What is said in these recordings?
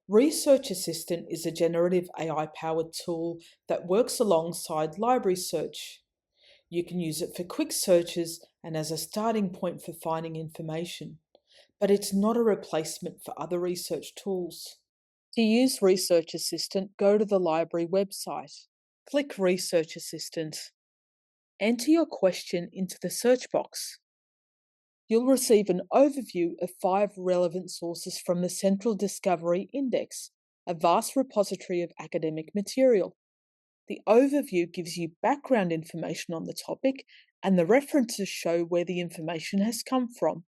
Research Assistant is a generative AI powered tool that works alongside library search. You can use it for quick searches and as a starting point for finding information, but it's not a replacement for other research tools. To use Research Assistant, go to the library website. Click Research Assistant. Enter your question into the search box. You'll receive an overview of 5 relevant sources from the Central Discovery Index, a vast repository of academic material. The overview gives you background information on the topic, and the references show where the information has come from.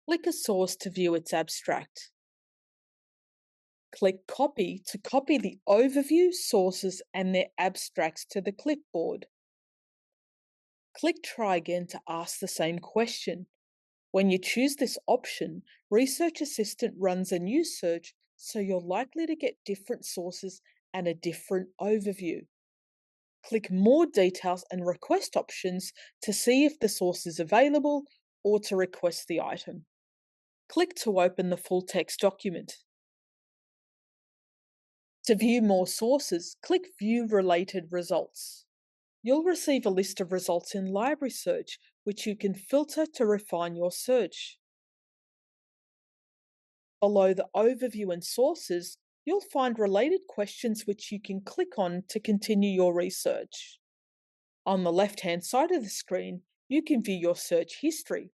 Click a source to view its abstract. Click Copy to copy the overview, sources, and their abstracts to the clipboard. Click Try again to ask the same question. When you choose this option, Research Assistant runs a new search, so you're likely to get different sources and a different overview. Click More Details and Request options to see if the source is available or to request the item. Click to open the full text document. To view more sources, click View Related Results. You'll receive a list of results in Library Search, which you can filter to refine your search. Below the overview and sources, you'll find related questions which you can click on to continue your research. On the left-hand side of the screen, you can view your search history.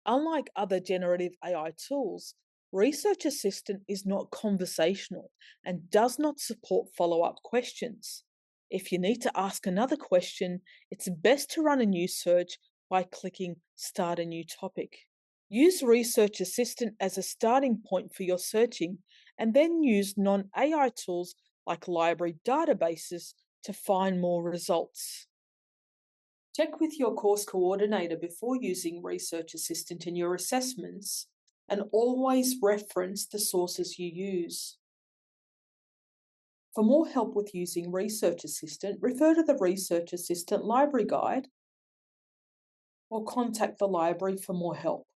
Unlike other generative AI tools, Research Assistant is not conversational and does not support follow-up questions. If you need to ask another question, it's best to run a new search by clicking Start a New Topic. Use Research Assistant as a starting point for your searching, and then use non-AI tools like library databases to find more results. Check with your course coordinator before using Research Assistant in your assessments, and always reference the sources you use. For more help with using Research Assistant, refer to the Research Assistant Library Guide or contact the library for more help.